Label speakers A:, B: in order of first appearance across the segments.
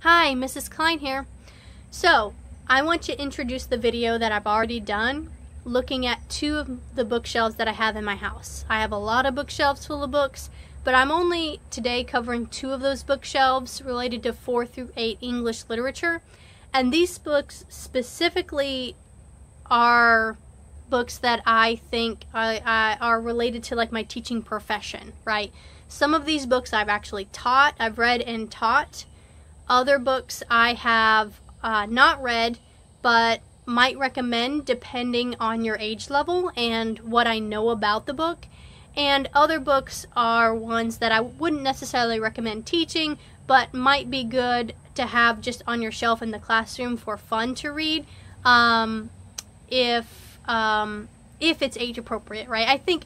A: Hi, Mrs. Klein here. So, I want to introduce the video that I've already done, looking at two of the bookshelves that I have in my house. I have a lot of bookshelves full of books, but I'm only today covering two of those bookshelves related to 4th through 8th English literature. And these books specifically are books that I think are related to like my teaching profession, right? Some of these books I've actually taught, I've read and taught. Other books I have not read, but might recommend depending on your age level and what I know about the book. And other books are ones that I wouldn't necessarily recommend teaching, but might be good to have just on your shelf in the classroom for fun to read, if it's age appropriate, right? I think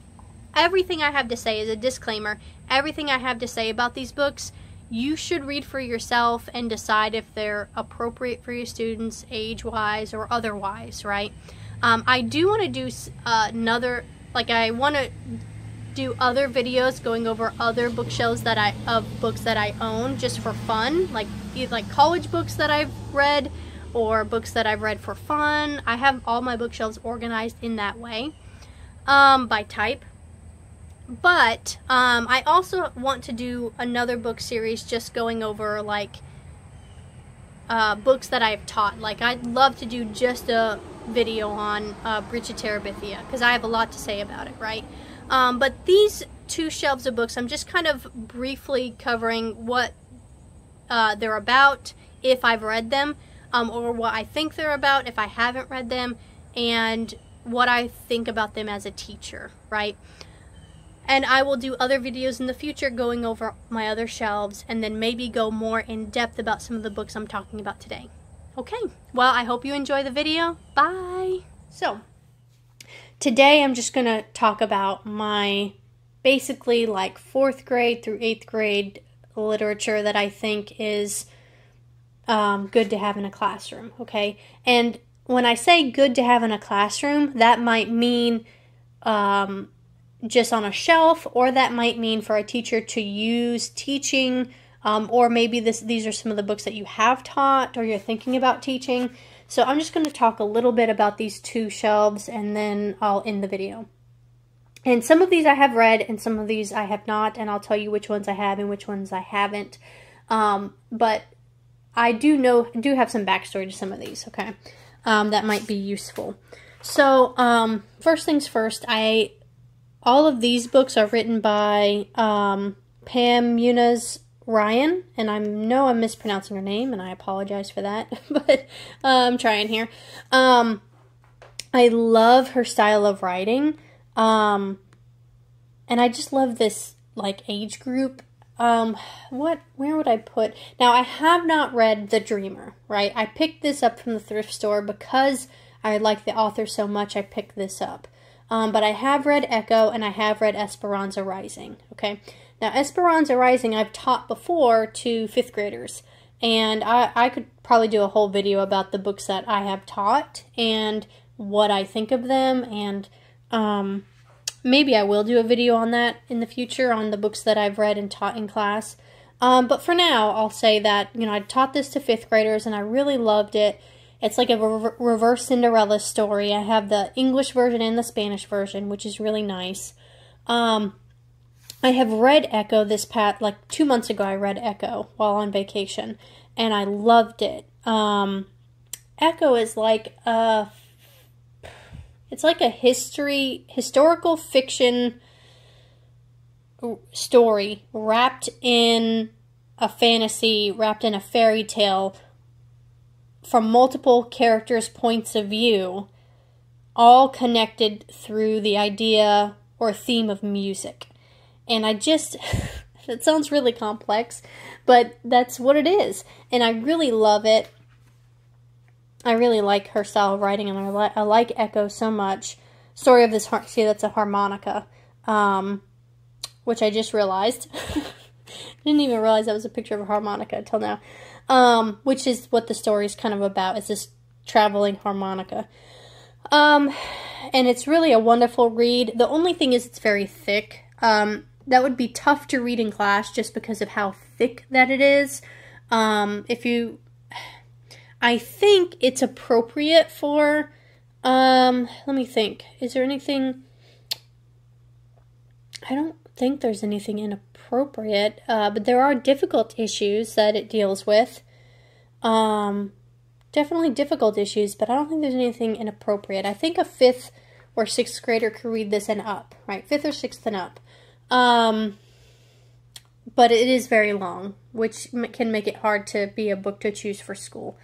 A: everything I have to say is a disclaimer. Everything I have to say about these books, you should read for yourself and decide if they're appropriate for your students, age-wise or otherwise, right? I do want to do I want to do other videos going over other bookshelves of books that I own just for fun, like college books that I've read or books that I've read for fun. I have all my bookshelves organized in that way, by type. But I also want to do another book series just going over like books that I've taught. Like I'd love to do just a video on Breach of Terabithia because I have a lot to say about it, right? But these two shelves of books, I'm just kind of briefly covering what they're about, if I've read them, or what I think they're about if I haven't read them, and what I think about them as a teacher, right? And I will do other videos in the future going over my other shelves and then maybe go more in depth about some of the books I'm talking about today. Okay, well, I hope you enjoy the video. Bye! So, today I'm just going to talk about my basically like 4th grade through 8th grade literature that I think is good to have in a classroom, okay? And when I say good to have in a classroom, that might mean just on a shelf, or that might mean for a teacher to use teaching, or maybe these are some of the books that you have taught or you're thinking about teaching. So I'm just going to talk a little bit about these two shelves and then I'll end the video. And some of these I have read and some of these I have not, and I'll tell you which ones I have and which ones I haven't. But I do have some backstory to some of these, okay, that might be useful. So first things first, all of these books are written by Pam Ryan, and I know I'm mispronouncing her name, and I apologize for that, but I'm trying here. I love her style of writing, and I just love this like age group. Where would I put? Now, I have not read The Dreamer, right? I picked this up from the thrift store because I like the author so much. I picked this up. But I have read Echo and I have read Esperanza Rising, okay? Now, Esperanza Rising I've taught before to 5th graders, and I could probably do a whole video about the books that I have taught and what I think of them, and maybe I will do a video on that in the future on the books that I've read and taught in class. But for now, I'll say that, you know, I taught this to 5th graders and I really loved it. It's like a reverse Cinderella story. I have the English version and the Spanish version, which is really nice. I have read Echo like 2 months ago. I read Echo while on vacation, and I loved it. Echo is like it's like a historical fiction story wrapped in a fantasy, wrapped in a fairy tale, from multiple characters' points of view, all connected through the idea or theme of music. And it sounds really complex, but that's what it is. And I really love it. I really like her style of writing, and I like Echo so much. Story of this, see, that's a harmonica, which I just realized. Didn't even realize that was a picture of a harmonica until now. Which is what the story is kind of about, is this traveling harmonica. And it's really a wonderful read. The only thing is it's very thick. That would be tough to read in class just because of how thick that it is. I think it's appropriate for, let me think. Is there anything? I don't think there's anything inappropriate, but there are difficult issues that it deals with. Definitely difficult issues, but I don't think there's anything inappropriate. I think a 5th or 6th grader could read this and up, right? 5th or 6th and up. But it is very long, which can make it hard to be a book to choose for school.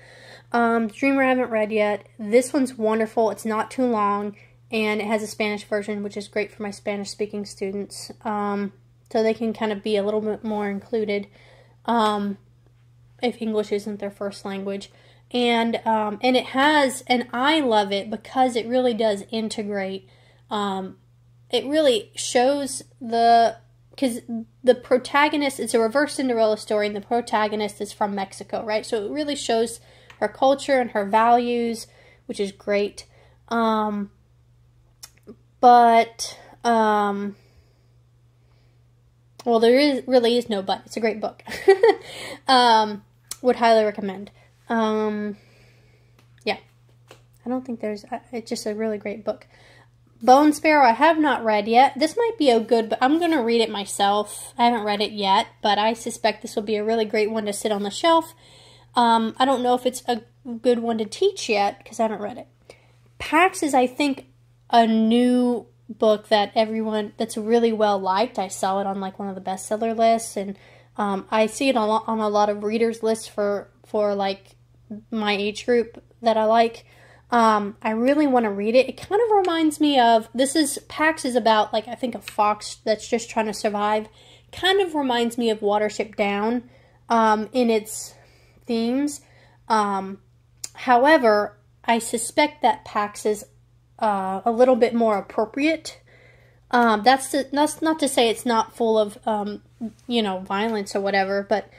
A: Dreamer I haven't read yet. This one's wonderful. It's not too long, and it has a Spanish version, which is great for my Spanish-speaking students. So they can kind of be a little bit more included if English isn't their first language. And it has, and I love it because it really does integrate. It really shows because the protagonist, it's a reverse Cinderella story, and the protagonist is from Mexico, right? So it really shows her culture and her values, which is great. Well, there really is no but. It's a great book. Would highly recommend. Yeah. I don't think there's, it's just a really great book. Bone Sparrow I have not read yet. This might be a good, but I'm going to read it myself. I haven't read it yet, but I suspect this will be a really great one to sit on the shelf. I don't know if it's a good one to teach yet, because I haven't read it. Pax is, I think, a new book that that's really well liked. I saw it on like one of the bestseller lists, and I see it on a lot of readers lists for like my age group that I like. I really want to read it. It kind of reminds me of, Pax is about, like, I think a fox that's just trying to survive. Kind of reminds me of Watership Down in its themes. However, I suspect that Pax is a little bit more appropriate. That's not to say it's not full of, violence or whatever, but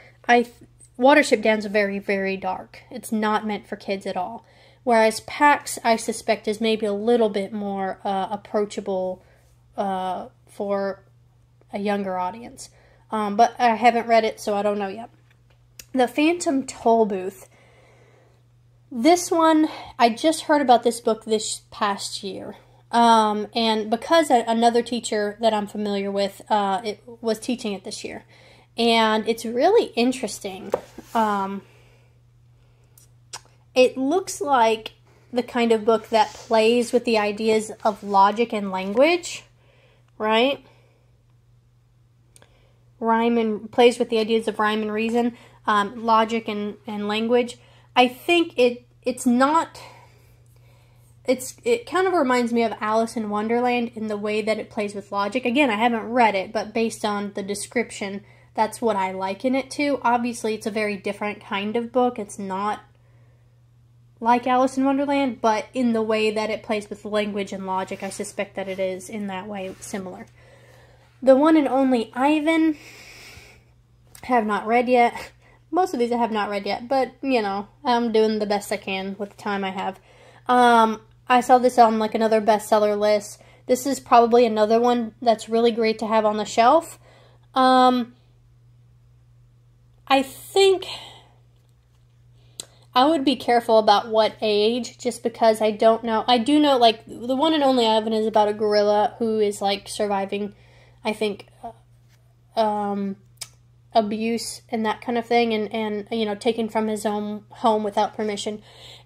A: Watership Down's very, very dark. It's not meant for kids at all. Whereas Pax, I suspect, is maybe a little bit more approachable for a younger audience. But I haven't read it, so I don't know yet. The Phantom Tollbooth. This one, I just heard about this book this past year. And because another teacher that I'm familiar with was teaching it this year. And it's really interesting. It looks like the kind of book that plays with the ideas of logic and language, right? Plays with the ideas of rhyme and reason, logic and language. I think it kind of reminds me of Alice in Wonderland in the way that it plays with logic. Again, I haven't read it, but based on the description, that's what I liken it to. Obviously, it's a very different kind of book. It's not like Alice in Wonderland, but in the way that it plays with language and logic, I suspect that it is in that way similar. The One and Only Ivan, have not read yet. Most of these I have not read yet, but, I'm doing the best I can with the time I have. I saw this on, like, another bestseller list. This is probably another one that's really great to have on the shelf. I think I would be careful about what age, just because I don't know. I do know, like, The One and Only Ivan is about a gorilla who is, like, surviving, I think, abuse and that kind of thing, and taken from his own home without permission.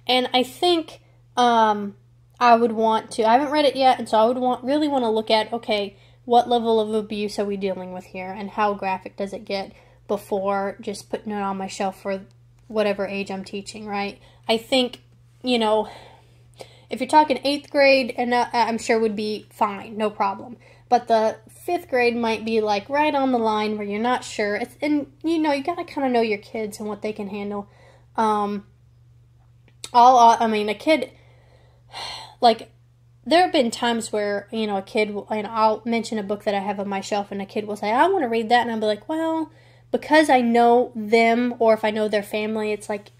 A: And I think I would want to, I haven't read it yet, and so I would really want to look at, okay, what level of abuse are we dealing with here, and how graphic does it get before just putting it on my shelf for whatever age I'm teaching, right? I think, if you're talking 8th grade, and I'm sure would be fine, no problem. But the 5th grade might be, like, right on the line where you're not sure. You gotta kind of know your kids and what they can handle. A kid, like, there have been times where, a kid, I'll mention a book that I have on my shelf, and a kid will say, I want to read that, and I'll be like, well, because I know them, or if I know their family, it's like,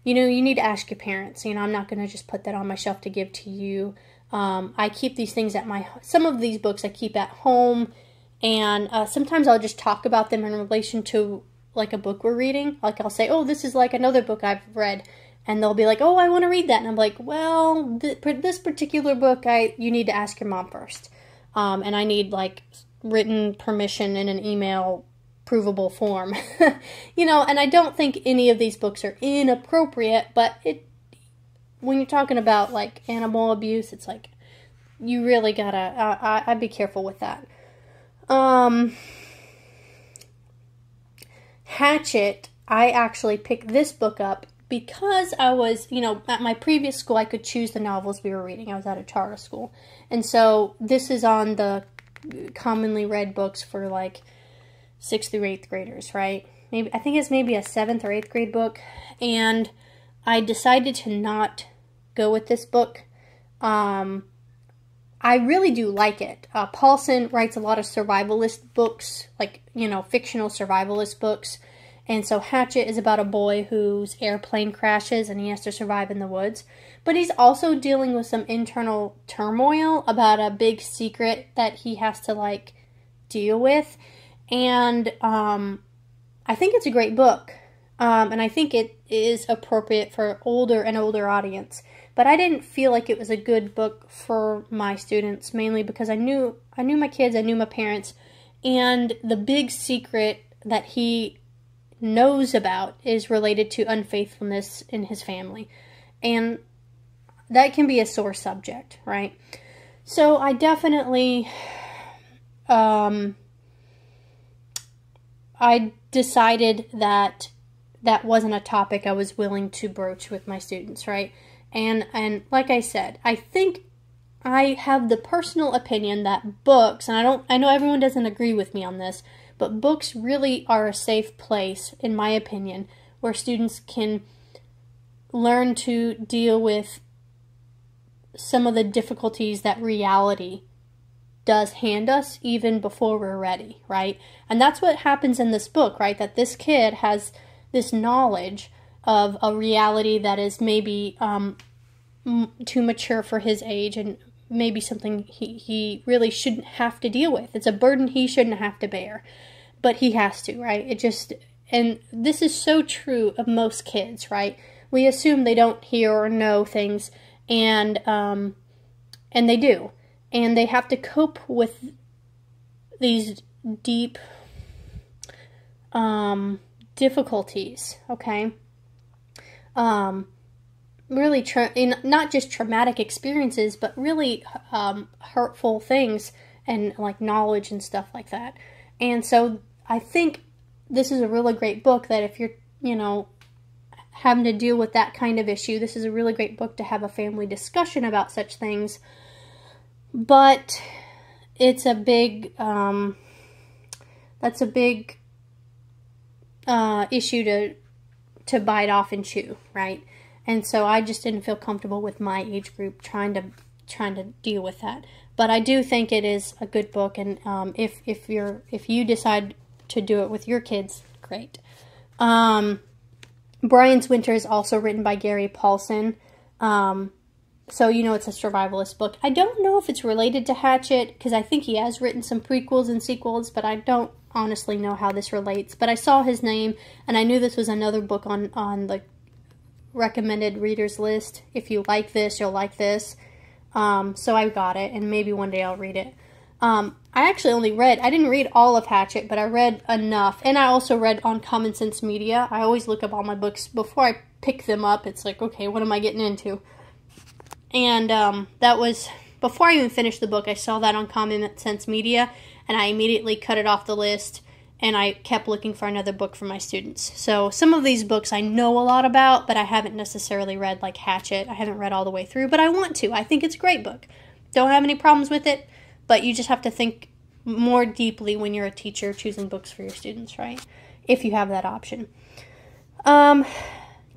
A: you need to ask your parents. I'm not going to just put that on my shelf to give to you. I keep these things some of these books I keep at home, and sometimes I'll just talk about them in relation to, like a book we're reading. Like I'll say, oh, this is like another book I've read. And they'll be like, oh, I want to read that. And I'm like, well, this particular book, you need to ask your mom first. And I need like written permission in an email provable form. You know, and I don't think any of these books are inappropriate, but when you're talking about like animal abuse, it's like, you really gotta, I'd be careful with that. Hatchet, I actually picked this book up because I was, you know, at my previous school, I could choose the novels we were reading. I was at a charter school. And so this is on the commonly read books for like 6th through 8th graders, right? I think it's maybe a 7th or 8th grade book. And I decided to not go with this book. I really do like it. Paulson writes a lot of survivalist books, like, you know, fictional survivalist books. And so Hatchet is about a boy whose airplane crashes and he has to survive in the woods. But he's also dealing with some internal turmoil about a big secret that he has to, like, deal with. And I think it's a great book. And I think it is appropriate for an older audience. But I didn't feel like it was a good book for my students, mainly because I knew my kids, I knew my parents, and the big secret that he knows about is related to unfaithfulness in his family. And that can be a sore subject, right? So I definitely, I decided that wasn't a topic I was willing to broach with my students, right? And like I said, I think I have the personal opinion that books, and I know everyone doesn't agree with me on this, but books really are a safe place, in my opinion, where students can learn to deal with some of the difficulties that reality does hand us even before we're ready, right? And that's what happens in this book, right? That this kid has this knowledge of a reality that is maybe too mature for his age and maybe something he really shouldn't have to deal with. It's a burden he shouldn't have to bear. But he has to, right? And this is so true of most kids, right? We assume they don't hear or know things, and they do. And they have to cope with these deep difficulties, okay? Really, not just traumatic experiences, but really hurtful things and like knowledge and stuff like that. And so I think this is a really great book that if you're, you know, having to deal with that kind of issue, this is a really great book to have a family discussion about such things. But it's a big, that's a big issue to bite off and chew, right? And so I just didn't feel comfortable with my age group trying to deal with that. But I do think it is a good book, and if you decide to do it with your kids, great. Brian's Winter is also written by Gary Paulson. So, you know, it's a survivalist book. I don't know if it's related to Hatchet, because I think he has written some prequels and sequels, but I don't honestly know how this relates. But I saw his name, and I knew this was another book on the recommended readers list. If you like this, you'll like this. So I got it, and maybe one day I'll read it. I actually I didn't read all of Hatchet, but I read enough. And I also read on Common Sense Media. I always look up all my books before I pick them up. It's like, okay, what am I getting into? And that was, before I even finished the book, I saw that on Common Sense Media, and I immediately cut it off the list, and I kept looking for another book for my students. So some of these books I know a lot about, but I haven't necessarily read, like Hatchet. I haven't read all the way through, but I want to. I think it's a great book. Don't have any problems with it, but you just have to think more deeply when you're a teacher choosing books for your students, right? If you have that option.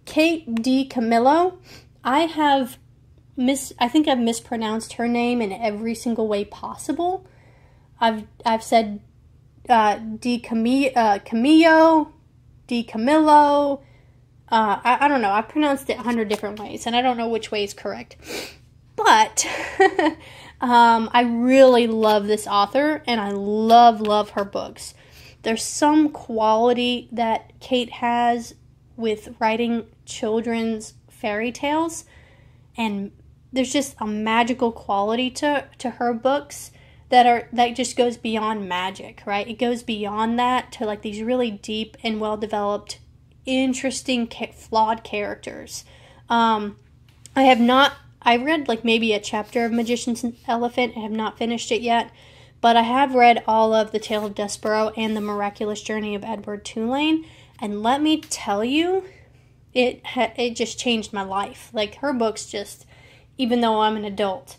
A: Kate DiCamillo. I think I've mispronounced her name in every single way possible. I've said DiCamillo, DiCamillo. I don't know. I pronounced it 100 different ways, and I don't know which way is correct. But I really love this author, and I love her books. there's some quality that Kate has with writing children's fairy tales, and there's just a magical quality to her books that just goes beyond magic, right? It goes beyond that to like these really deep and well-developed, interesting, flawed characters. I read like maybe a chapter of Magician's Elephant. I have not finished it yet, but I have read all of the Tale of Despereaux and the Miraculous Journey of Edward Tulane, and let me tell you, it just changed my life. Like, her books just, even though I'm an adult,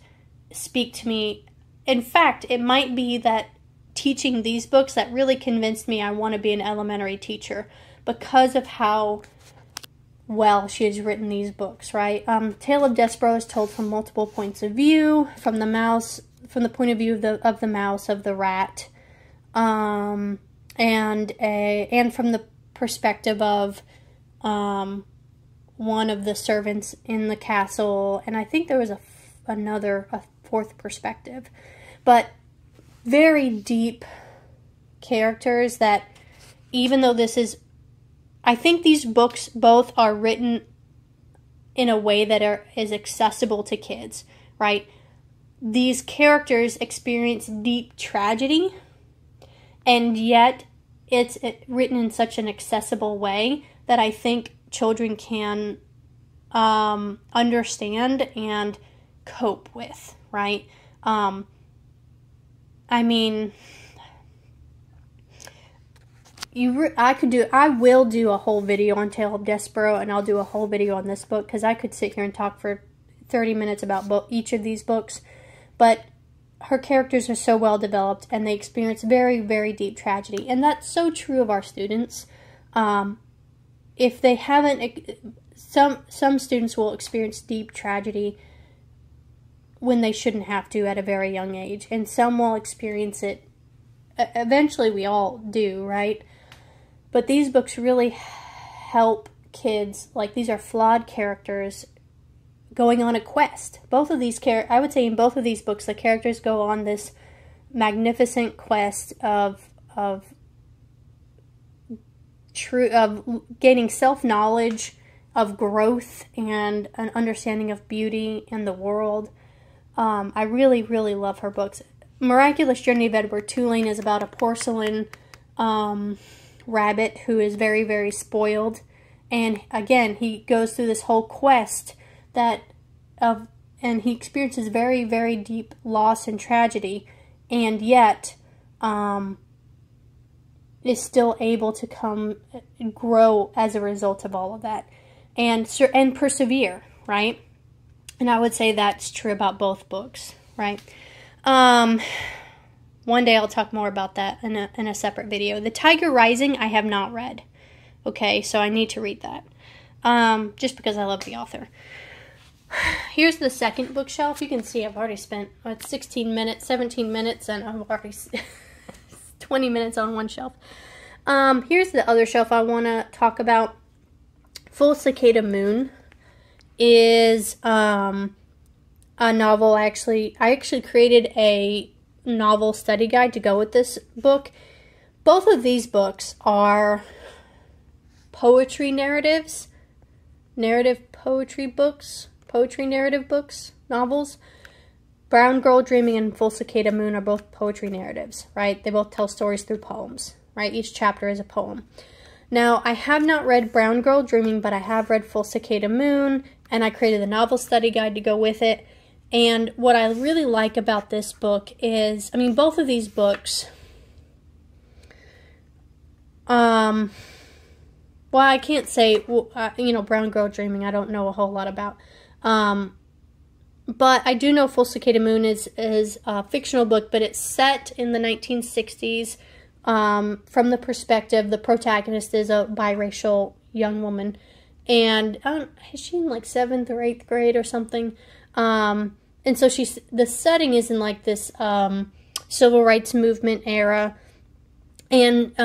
A: speak to me. In fact, it might be that teaching these books that really convinced me I want to be an elementary teacher, because of how well she has written these books, right? Tale of Despereaux is told from multiple points of view, from the point of view of the mouse, of the rat, and from the perspective of one of the servants in the castle, and I think there was a fourth perspective, but very deep characters that, even though this is, I think these books both are written in a way that is accessible to kids, right? These characters experience deep tragedy, and yet it's written in such an accessible way that I think children can understand and cope with, right? I mean, I will do a whole video on Tale of Despereaux, and I'll do a whole video on this book, because I could sit here and talk for 30 minutes about each of these books, but her characters are so well developed, and they experience very, very deep tragedy, and that's so true of our students. If they haven't, some students will experience deep tragedy when they shouldn't have to at a very young age, and some will experience it, eventually we all do, right? But these books really help kids. Like, these are flawed characters going on a quest. Both of these I would say in both of these books, the characters go on this magnificent quest of gaining self-knowledge, of growth, and an understanding of beauty and the world. I really, really love her books. Miraculous Journey of Edward Tulane is about a porcelain rabbit who is very, very spoiled. And again, he goes through this whole quest and he experiences very, very deep loss and tragedy, and yet is still able to come and grow as a result of all of that, and persevere, right? And I would say that's true about both books, right? One day I'll talk more about that in a separate video. The Tiger Rising I have not read. Okay, so I need to read that. Just because I love the author. Here's the second bookshelf. You can see I've already spent 16 minutes, 17 minutes, and I've already 20 minutes on one shelf. Here's the other shelf I want to talk about. Full Cicada Moon is a novel. I actually created a novel study guide to go with this book. Both of these books are poetry narratives, narrative books, novels. Brown Girl Dreaming and Full Cicada Moon are both poetry narratives, right? They both tell stories through poems, right? Each chapter is a poem. Now, I have not read Brown Girl Dreaming, but I have read Full Cicada Moon, and I created a novel study guide to go with it. And what I really like about this book is, I mean, both of these books, well, I can't say, you know, Brown Girl Dreaming, I don't know a whole lot about. But I do know Full Cicada Moon is a fictional book, but it's set in the 1960s. From the perspective, the protagonist is a biracial young woman, and is she in like 7th or 8th grade or something? And so the setting is in like this civil rights movement era, and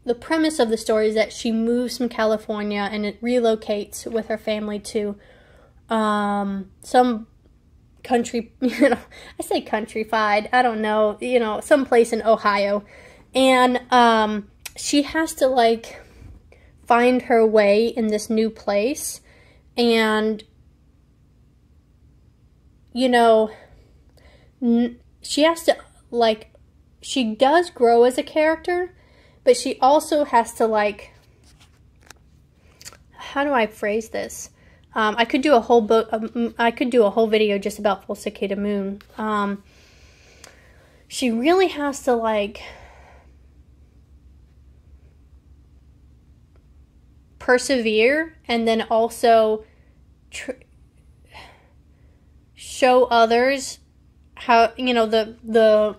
A: the premise of the story is that she moves from California and it relocates with her family to some country, you know, I say countrified, I don't know, you know, someplace in Ohio. And she has to, like, find her way in this new place. And, you know, she has to, like, she does grow as a character, but she also has to, like, how do I phrase this? I could do a whole book, I could do a whole video just about Full Cicada Moon. She really has to, like, persevere, and then also show others how, you know, the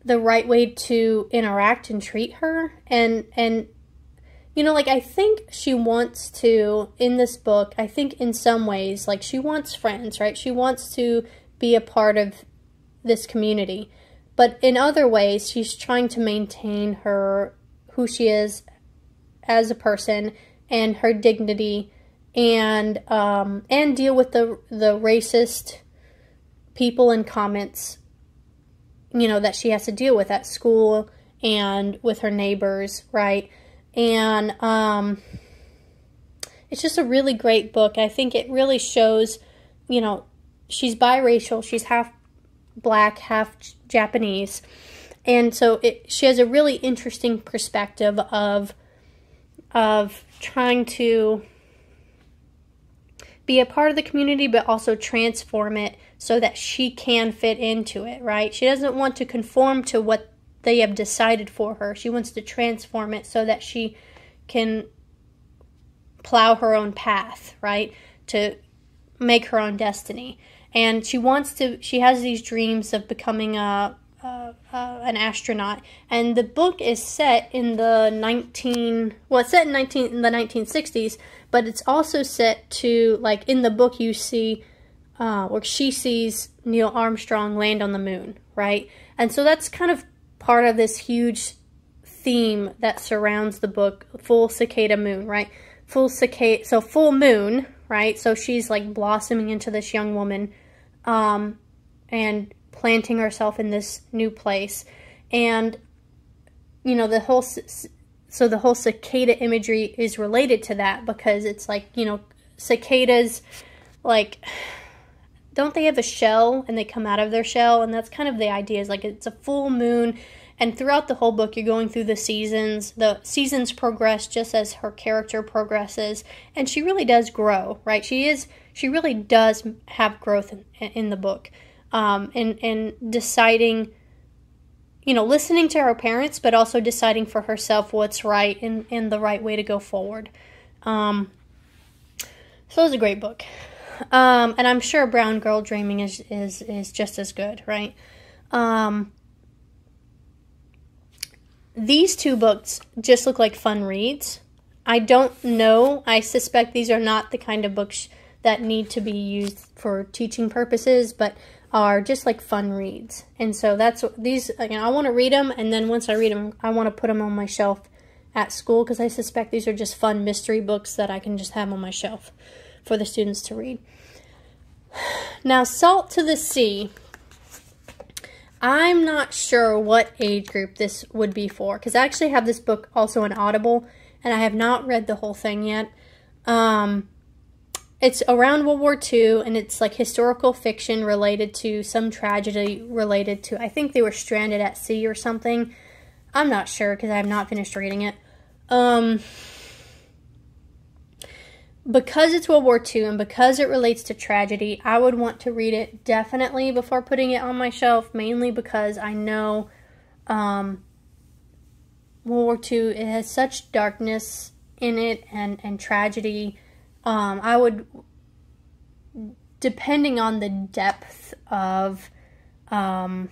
A: right way to interact and treat her. And you know, like, I think she wants to, in this book, I think in some ways, like, she wants friends, right? She wants to be a part of this community. But in other ways, she's trying to maintain who she is as a person and her dignity, and deal with the racist people and comments, you know, that she has to deal with at school and with her neighbors, right? And it's just a really great book. I think it really shows, you know, she's biracial. She's half black, half Japanese. And so she has a really interesting perspective of trying to be a part of the community, but also transform it so that she can fit into it, right? She doesn't want to conform to what they have decided for her. She wants to transform it so that she can plow her own path, right? To make her own destiny. And she has these dreams of becoming an astronaut. And the book is set in the 1960s, but it's also set to, like, in the book you see, where she sees Neil Armstrong land on the moon, right? And so that's kind of part of this huge theme that surrounds the book, Full Cicada Moon, right? Full moon, right? So she's, like, blossoming into this young woman, and planting herself in this new place. And, you know, the whole cicada imagery is related to that, because it's like, you know, cicadas, like, don't they have a shell and they come out of their shell? And that's kind of the idea, is like, it's a full moon, and throughout the whole book you're going through the seasons. The seasons progress just as her character progresses, and she really does grow, right? She really does have growth in the book, and deciding, you know, listening to her parents, but also deciding for herself what's right and the right way to go forward. So it was a great book. And I'm sure Brown Girl Dreaming is just as good, right? These two books just look like fun reads. I don't know. I suspect these are not the kind of books that need to be used for teaching purposes, but are just like fun reads. And so that's what these, you know, I want to read them, and then once I read them, I want to put them on my shelf at school, because I suspect these are just fun mystery books that I can just have on my shelf for the students to read. Now, Salt to the Sea. I'm not sure what age group this would be for, because I actually have this book also on Audible, and I have not read the whole thing yet. It's around World War II, and it's like historical fiction related to some tragedy related to, I think they were stranded at sea or something. I'm not sure, because I have not finished reading it. Because it's World War II and because it relates to tragedy, I would want to read it definitely before putting it on my shelf, mainly because I know World War II, it has such darkness in it and tragedy. I would, depending on the depth of how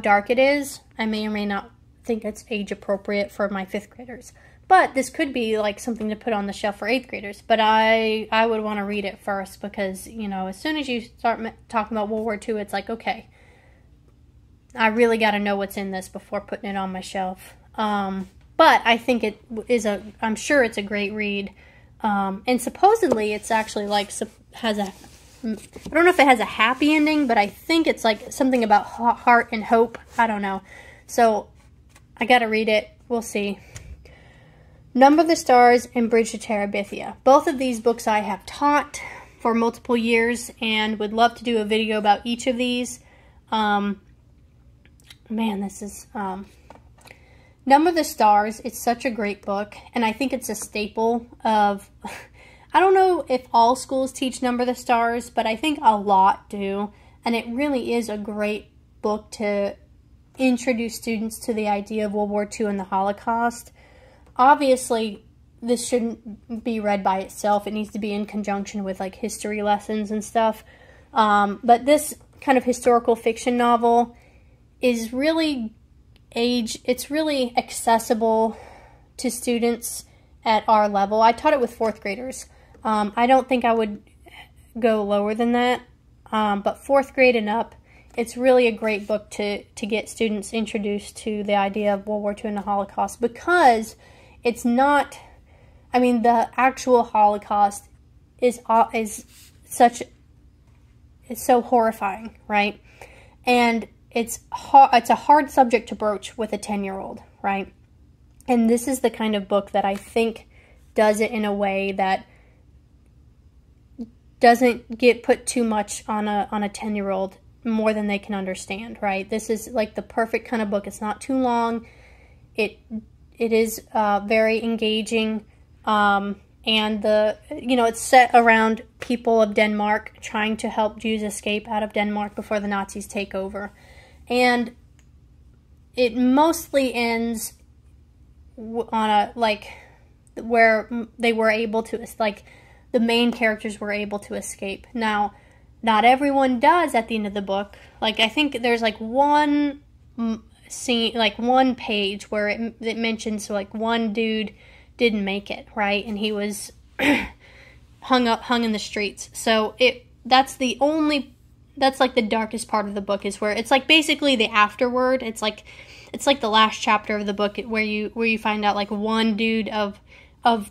A: dark it is, I may or may not think it's age appropriate for my 5th graders. But this could be like something to put on the shelf for 8th graders. But I would want to read it first, because, you know, as soon as you start talking about World War II, it's like, okay, I really got to know what's in this before putting it on my shelf. But I think it is I'm sure it's a great read. And supposedly it's actually like, has a I don't know if it has a happy ending, but I think it's like something about heart and hope. I don't know. So I gotta read it. We'll see. Number the Stars and Bridge to Terabithia. Both of these books I have taught for multiple years and would love to do a video about each of these. Man, this is... Number the Stars, it's such a great book, and I think it's a staple of... I don't know if all schools teach Number the Stars, but I think a lot do, and it really is a great book to introduce students to the idea of World War II and the Holocaust. Obviously, this shouldn't be read by itself. It needs to be in conjunction with, like, history lessons and stuff. But this kind of historical fiction novel is really it's really accessible to students at our level. I taught it with 4th graders. I don't think I would go lower than that, but 4th grade and up, it's really a great book to get students introduced to the idea of World War II and the Holocaust, because it's not, I mean, the actual Holocaust is so horrifying, right? And it's a hard subject to broach with a 10-year-old, right? And this is the kind of book that I think does it in a way that doesn't get put too much on a 10-year-old more than they can understand, right? This is like the perfect kind of book. It's not too long. It is very engaging, and it's set around people of Denmark trying to help Jews escape out of Denmark before the Nazis take over. And it mostly ends on a, like, where they were able to, like, the main characters were able to escape. Now, not everyone does at the end of the book. Like, I think there's, like, one scene, like, one page where it mentions, like, one dude didn't make it, right? And he was hung in the streets. So that's like the darkest part of the book, is where it's like basically the afterword. It's like the last chapter of the book where you find out, like, one dude of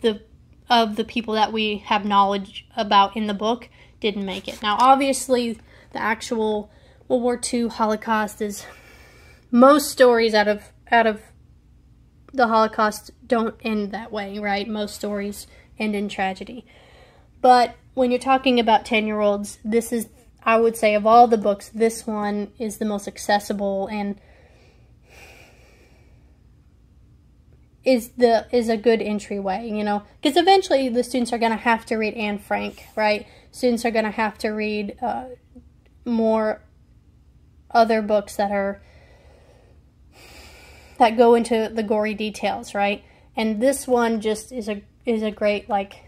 A: the people that we have knowledge about in the book didn't make it. Now, obviously, the actual World War II Holocaust is, most stories out of the Holocaust don't end that way, right? Most stories end in tragedy. But when you're talking about 10-year-olds, this is, I would say, of all the books, this one is the most accessible and is a good entryway, because eventually the students are going to have to read Anne Frank, right? Students are going to have to read more other books that go into the gory details, right? And this one just is a great, like,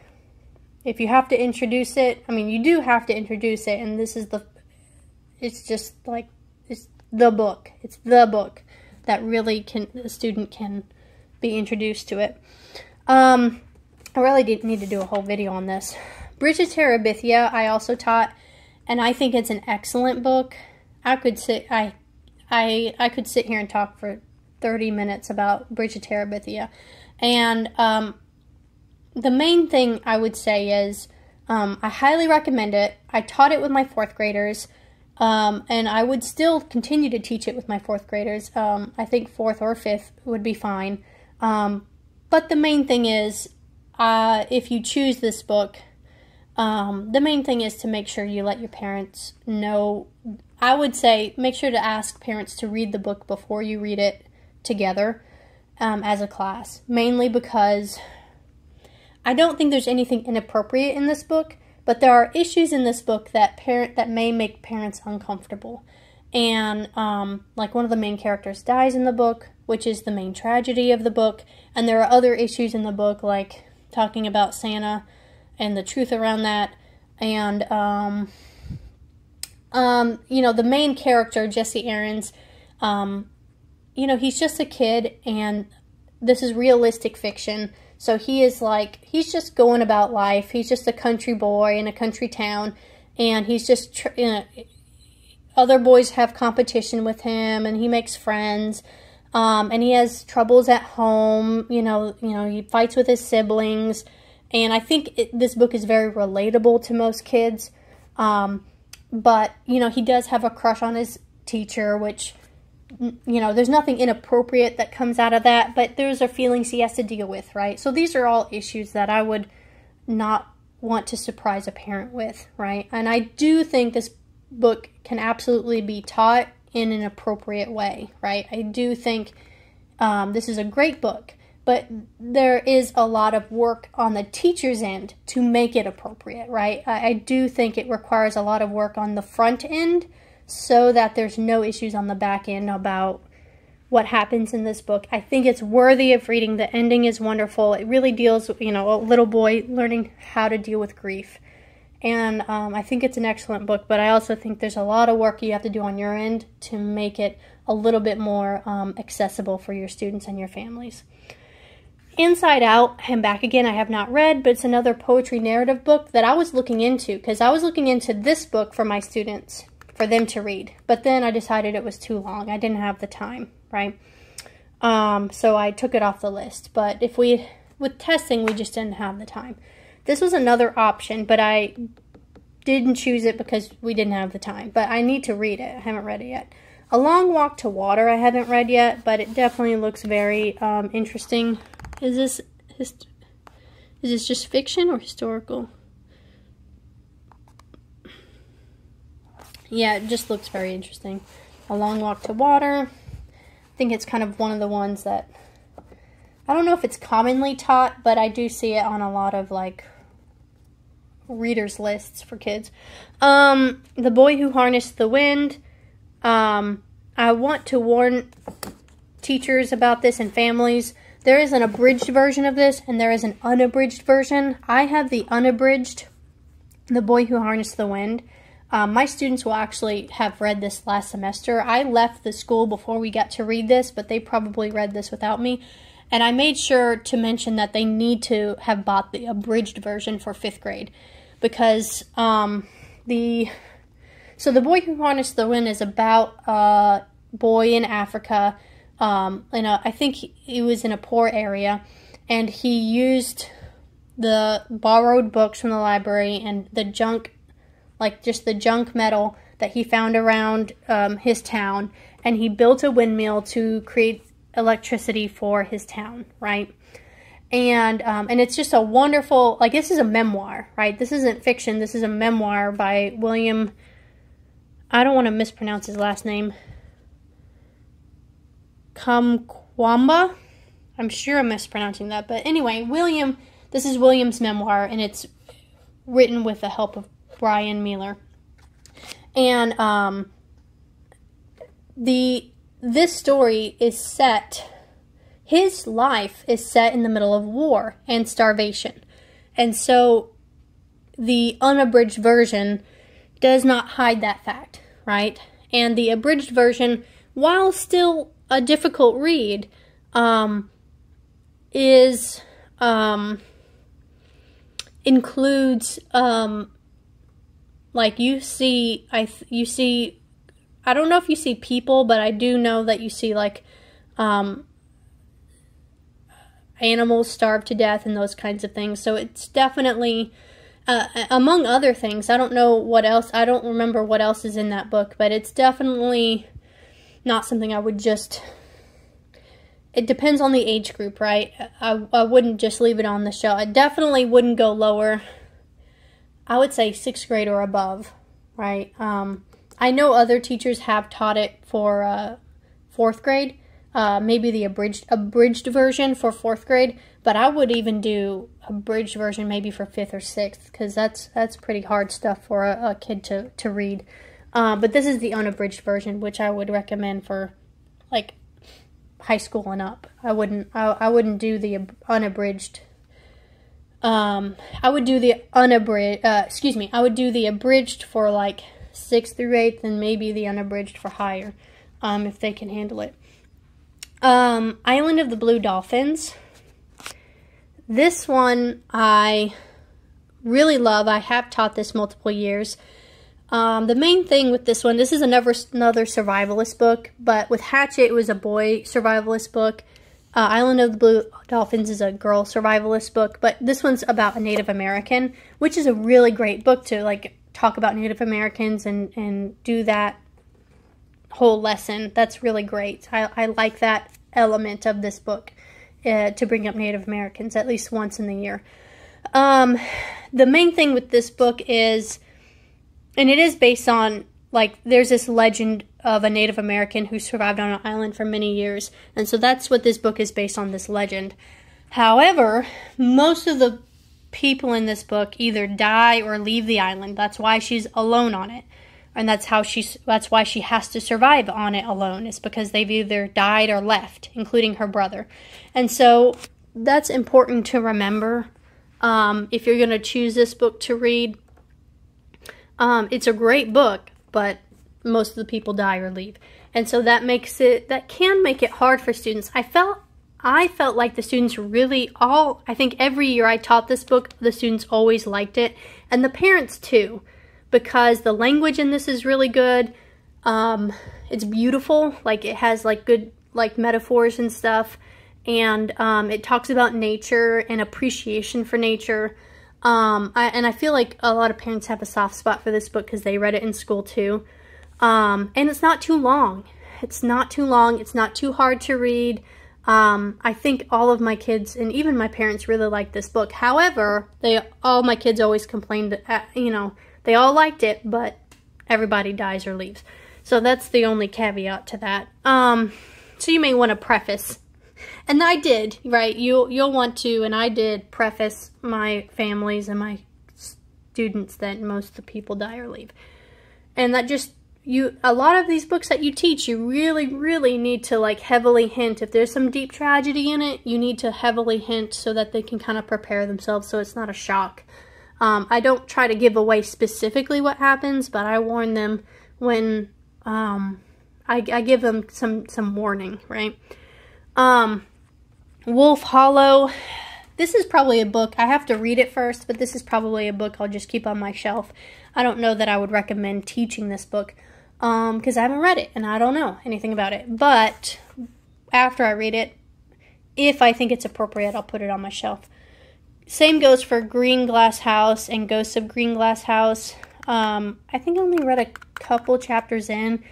A: if you have to introduce it, I mean, you do have to introduce it, and this is it's just like, it's the book. It's the book that really the student can be introduced to it. I really need to do a whole video on this. Bridge to Terabithia I also taught, and I think it's an excellent book. I could sit here and talk for 30 minutes about Bridge to Terabithia. And the main thing I would say is I highly recommend it. I taught it with my 4th graders, and I would still continue to teach it with my 4th graders. I think 4th or 5th would be fine. But the main thing is, if you choose this book, the main thing is to make sure you let your parents know. I would say make sure to ask parents to read the book before you read it together as a class. Mainly because I don't think there's anything inappropriate in this book, but there are issues in this book that may make parents uncomfortable. And like, one of the main characters dies in the book, which is the main tragedy of the book. And there are other issues in the book, like talking about Santa and the truth around that. And, the main character, Jesse Aarons, he's just a kid, and this is realistic fiction. So he's just going about life. He's just a country boy in a country town, and he's just, other boys have competition with him, and he makes friends. And he has troubles at home, he fights with his siblings. And I think this book is very relatable to most kids. But, you know, he does have a crush on his teacher, which, you know, there's nothing inappropriate that comes out of that, but those are feelings he has to deal with, right? So these are all issues that I would not want to surprise a parent with, right? And I do think this book can absolutely be taught in an appropriate way, right? I do think this is a great book, but there is a lot of work on the teacher's end to make it appropriate, right? I do think it requires a lot of work on the front end so that there's no issues on the back end about what happens in this book. I think it's worthy of reading. The ending is wonderful. It really deals with, you know, a little boy learning how to deal with grief. And I think it's an excellent book, but I also think there's a lot of work you have to do on your end to make it a little bit more accessible for your students and your families. Inside Out, and Back Again, I have not read, but it's another poetry narrative book that I was looking into, because I was looking into this book for my students, for them to read. But then I decided it was too long. I didn't have the time, right? So I took it off the list. But with testing, we just didn't have the time. This was another option, but I didn't choose it because we didn't have the time. But I need to read it. I haven't read it yet. A Long Walk to Water I haven't read yet, but it definitely looks very interesting. Is this just fiction or historical? Yeah, it just looks very interesting. A Long Walk to Water. I think it's kind of one of the ones that, I don't know if it's commonly taught, but I do see it on a lot of, like, readers' lists for kids. The Boy Who Harnessed the Wind. I want to warn teachers about this and families. There is an abridged version of this, and there is an unabridged version. I have the unabridged, The Boy Who Harnessed the Wind. My students will actually have read this last semester. I left the school before we got to read this, but they probably read this without me. And I made sure to mention that they need to have bought the abridged version for 5th grade. Because The Boy Who Harnessed the Wind is about a boy in Africa. I think he was in a poor area, and he used the borrowed books from the library and the junk, like just the junk metal that he found around his town, and he built a windmill to create electricity for his town, right? And it's just a wonderful, like, this is a memoir, right? This isn't fiction. This is a memoir by William, I don't want to mispronounce his last name, Kamkwamba. I'm sure I'm mispronouncing that, but anyway, this is William's memoir, and it's written with the help of Brian Miller. And this story is set, his life is set in the middle of war and starvation. And so the unabridged version does not hide that fact, right? And the abridged version, while still a difficult read, includes like you see, I don't know if you see people, but I do know that you see, like, animals starved to death and those kinds of things. So it's definitely, among other things, I don't know what else, I don't remember what else is in that book, but it's definitely not something I would just, it depends on the age group, right? I wouldn't just leave it on the shelf. I definitely wouldn't go lower. I would say 6th grade or above, right? I know other teachers have taught it for 4th grade, maybe the abridged version for 4th grade, but I would even do abridged version maybe for 5th or 6th, because that's pretty hard stuff for a kid to read. But this is the unabridged version, which I would recommend for, like, high school and up. I wouldn't do the unabridged. I would do the I would do the abridged for, like, 6th through 8th, and maybe the unabridged for higher, if they can handle it. Island of the Blue Dolphins. This one I really love. I have taught this multiple years. The main thing with this one, this is another survivalist book, but with Hatchet, it was a boy survivalist book. Island of the Blue Dolphins is a girl survivalist book, but this one's about a Native American, which is a really great book to, like, talk about Native Americans and do that whole lesson. That's really great. I like that element of this book, to bring up Native Americans at least once in the year. The main thing with this book is, and it is based on, like, there's this legend of a Native American who survived on an island for many years, and so that's what this book is based on, this legend. However, most of the people in this book either die or leave the island. That's why she's alone on it. And that's why she has to survive on it alone. It's because they've either died or left, including her brother. And so that's important to remember if you're going to choose this book to read. It's a great book, but most of the people die or leave. And so that can make it hard for students. I felt like the students really I think every year I taught this book, the students always liked it, and the parents too, because the language in this is really good. It's beautiful, like it has like good like metaphors and stuff, and it talks about nature and appreciation for nature. And I feel like a lot of parents have a soft spot for this book because they read it in school too. And it's not too long. It's not too long. It's not too hard to read. I think all of my kids and even my parents really like this book. However, all my kids always complained, they all liked it, but everybody dies or leaves. So that's the only caveat to that. So you may want to preface, and I did, right? You'll want to, and I did preface my families and my students that most of the people die or leave. And that just, a lot of these books that you teach, you really, really need to like heavily hint. If there's some deep tragedy in it, you need to heavily hint so that they can kind of prepare themselves so it's not a shock. I don't try to give away specifically what happens, but I warn them when I give them some warning, right? Wolf Hollow. This is probably a book, I have to read it first, but this is probably a book I'll just keep on my shelf. I don't know that I would recommend teaching this book, because I haven't read it, and I don't know anything about it. But after I read it, if I think it's appropriate, I'll put it on my shelf. Same goes for Greenglass House and Ghosts of Greenglass House. I think I only read a couple chapters in.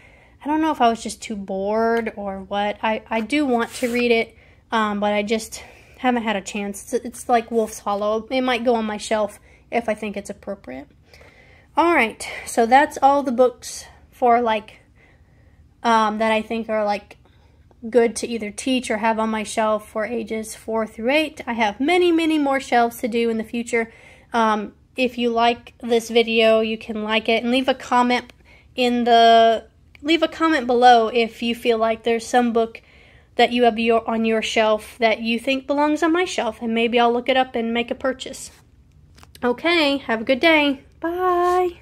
A: I don't know if I was just too bored or what. I do want to read it, but I just haven't had a chance. It's like Wolf's Hollow. It might go on my shelf if I think it's appropriate. Alright, so that's all the books for like that I think are like good to either teach or have on my shelf for ages 4 through 8. I have many, many more shelves to do in the future. If you like this video, you can like it and leave a comment below if you feel like there's some book that you have on your shelf that you think belongs on my shelf, and maybe I'll look it up and make a purchase. Okay, have a good day. Bye.